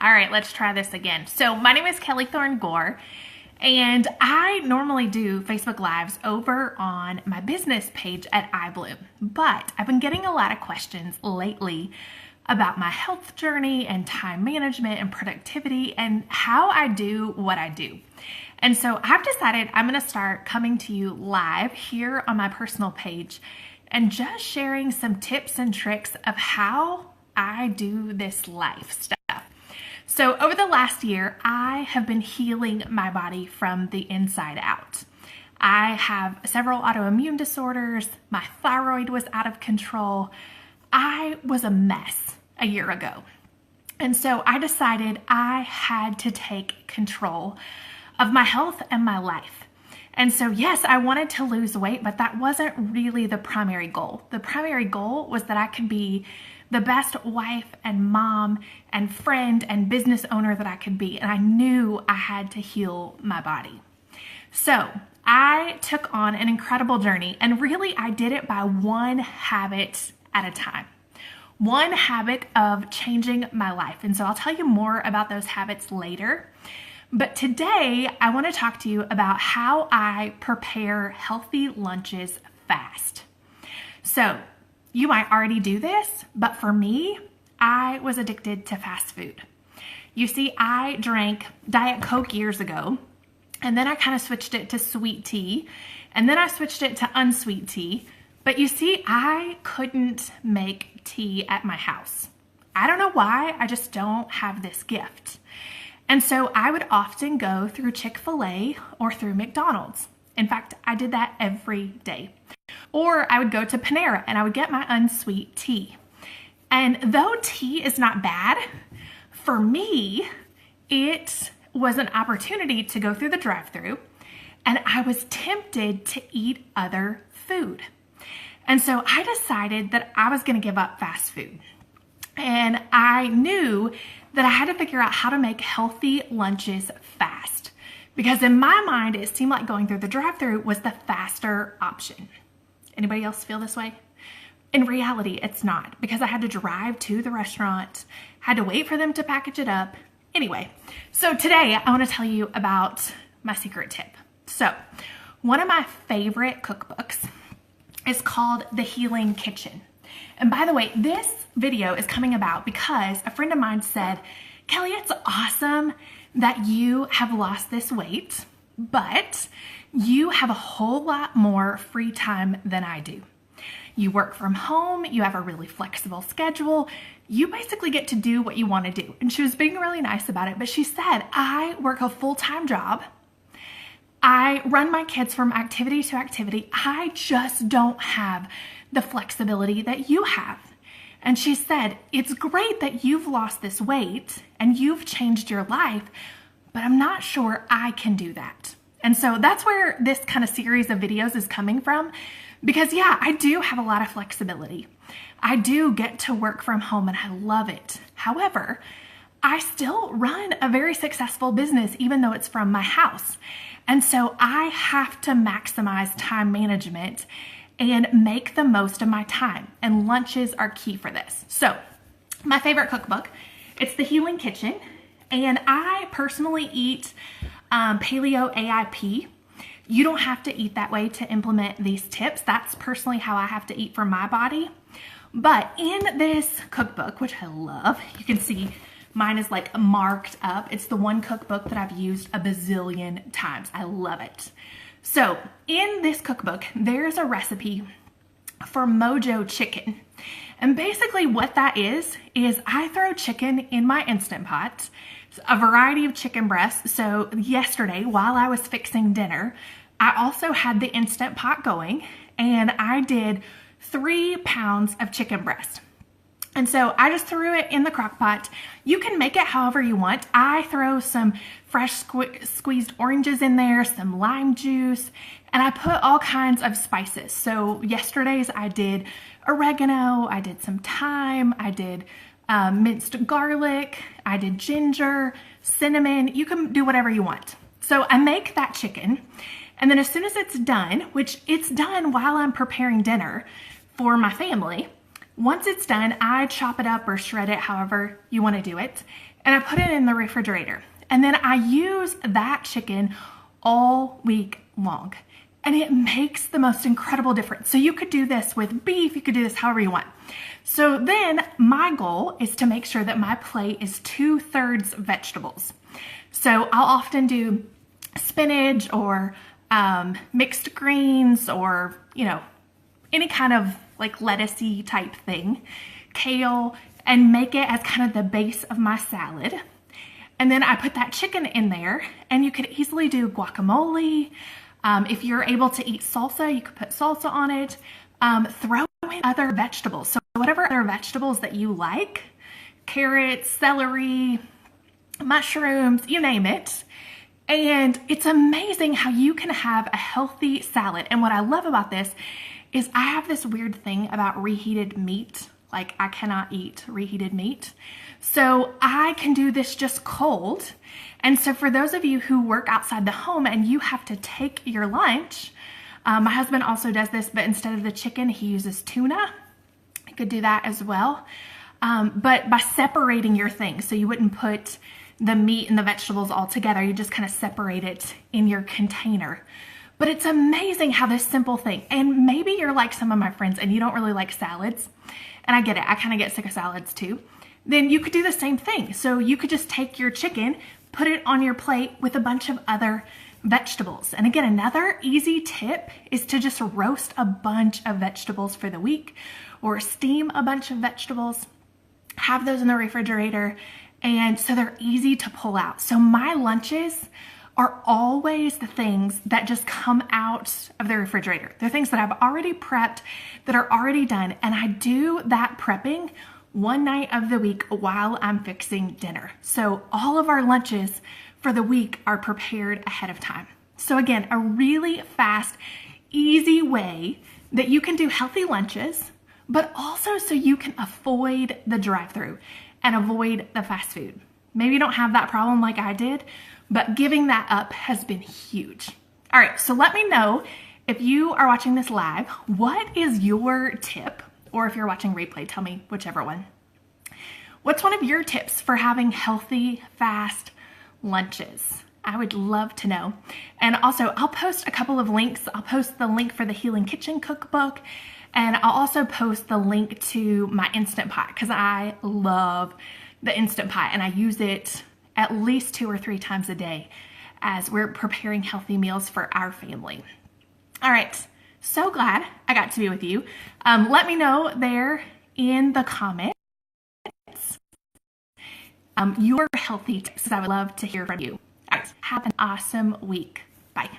All right, let's try this again. So my name is Kelly Thorne Gore, and I normally do Facebook Lives over on my business page at iBloom. But I've been getting a lot of questions lately about my health journey and time management and productivity and how I do what I do. And so I've decided I'm going to start coming to you live here on my personal page and just sharing some tips and tricks of how I do this life stuff. So over the last year, I have been healing my body from the inside out. I have several autoimmune disorders. My thyroid was out of control. I was a mess a year ago. And so I decided I had to take control of my health and my life. And so yes, I wanted to lose weight, but that wasn't really the primary goal. The primary goal was that I could be the best wife and mom and friend and business owner that I could be. And I knew I had to heal my body. So I took on an incredible journey, and really I did it by one habit at a time. One habit of changing my life. And so I'll tell you more about those habits later. But today I want to talk to you about how I prepare healthy lunches fast. So you might already do this, but for me, I was addicted to fast food. You see, I drank Diet Coke years ago, and then I kind of switched it to sweet tea, and then I switched it to unsweet tea. But you see, I couldn't make tea at my house. I don't know why, I just don't have this gift. And so I would often go through Chick-fil-A or through McDonald's. In fact, I did that every day. Or I would go to Panera and I would get my unsweet tea. And though tea is not bad, for me, it was an opportunity to go through the drive-thru, and I was tempted to eat other food. And so I decided that I was going to give up fast food. And I knew that I had to figure out how to make healthy lunches fast. Because in my mind, it seemed like going through the drive-thru was the faster option. Anybody else feel this way? In reality, it's not, because I had to drive to the restaurant, had to wait for them to package it up. Anyway, so today I want to tell you about my secret tip. So one of my favorite cookbooks is called The Healing Kitchen. And by the way, this video is coming about because a friend of mine said, Kelly, it's awesome that you have lost this weight, but you have a whole lot more free time than I do. You work from home, you have a really flexible schedule, you basically get to do what you want to do. And she was being really nice about it, but she said, I work a full-time job. I run my kids from activity to activity. I just don't have the flexibility that you have. And she said, it's great that you've lost this weight and you've changed your life, but I'm not sure I can do that. And so that's where this kind of series of videos is coming from, because yeah, I do have a lot of flexibility. I do get to work from home and I love it. However, I still run a very successful business even though it's from my house. And so I have to maximize time management and make the most of my time. And lunches are key for this. So my favorite cookbook, it's The Healing Kitchen. And I personally eat Paleo AIP. You don't have to eat that way to implement these tips. That's personally how I have to eat for my body. But in this cookbook, which I love, you can see mine is like marked up. It's the one cookbook that I've used a bazillion times. I love it. So in this cookbook, there's a recipe for Mojo chicken. And basically what that is I throw chicken in my Instant Pot, a variety of chicken breasts. So yesterday, while I was fixing dinner, I also had the Instant Pot going, and I did 3 pounds of chicken breast. And so I just threw it in the crock pot. You can make it however you want. I throw some fresh squeezed oranges in there, some lime juice, and I put all kinds of spices. So yesterday's I did oregano, I did some thyme, I did minced garlic, I did ginger, cinnamon. You can do whatever you want. So I make that chicken, and then as soon as it's done, which it's done while I'm preparing dinner for my family, Once it's done, I chop it up or shred it, however you want to do it, and I put it in the refrigerator. And then I use that chicken all week long. And it makes the most incredible difference. So you could do this with beef, you could do this however you want. So then my goal is to make sure that my plate is 2/3 vegetables. So I'll often do spinach or mixed greens, or, any kind of like lettucey type thing, kale, and make it as kind of the base of my salad. And then I put that chicken in there, and you could easily do guacamole. If you're able to eat salsa, you could put salsa on it. Throw in other vegetables. So whatever other vegetables that you like, carrots, celery, mushrooms, you name it. And it's amazing how you can have a healthy salad. And what I love about this is I have this weird thing about reheated meat. Like, I cannot eat reheated meat. So I can do this just cold. And so for those of you who work outside the home and you have to take your lunch, my husband also does this, but instead of the chicken, he uses tuna. You could do that as well. But by separating your things, so you wouldn't put the meat and the vegetables all together, you just kind of separate it in your container. But it's amazing how this simple thing, and maybe you're like some of my friends and you don't really like salads, and I get it, I kind of get sick of salads too, then you could do the same thing. So you could just take your chicken, put it on your plate with a bunch of other vegetables. And again, another easy tip is to just roast a bunch of vegetables for the week, or steam a bunch of vegetables, have those in the refrigerator, and so they're easy to pull out. So my lunches are always the things that just come out of the refrigerator. They're things that I've already prepped, that are already done, and I do that prepping one night of the week while I'm fixing dinner. So all of our lunches for the week are prepared ahead of time. So again, a really fast, easy way that you can do healthy lunches, but also so you can avoid the drive-through and avoid the fast food. Maybe you don't have that problem like I did, but giving that up has been huge. All right, so let me know if you are watching this live, what is your tip? Or if you're watching replay, tell me whichever one. What's one of your tips for having healthy, fast lunches? I would love to know. And also, I'll post a couple of links. I'll post the link for the Healing Kitchen cookbook, and I'll also post the link to my Instant Pot, because I love the Instant Pot and I use it at least 2 or 3 times a day as we're preparing healthy meals for our family. All right, so glad I got to be with you. Let me know there in the comments your healthy tips, because I would love to hear from you. All right, have an awesome week. Bye.